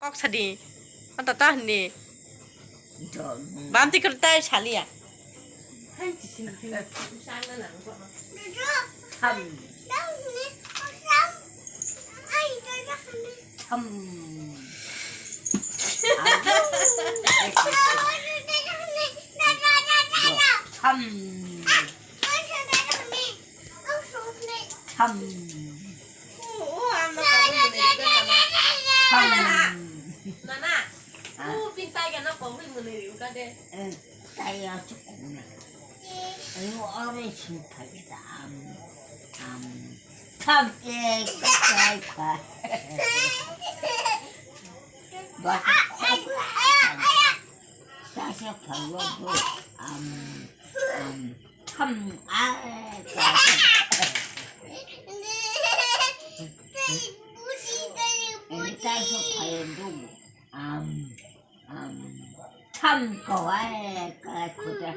꼭 사디 안다 따니 맘티 그렇다 찰리야 한 지신 그 쌍은 안 거. 참. 참. 참. 참. Nana, pintai ka na kung mo niliw ka de. tayo 조금 어린 심판이다. 참깨 까까이까. 다시 발로도 참 아까. 다시 발로도 참 거와에 까꾸다.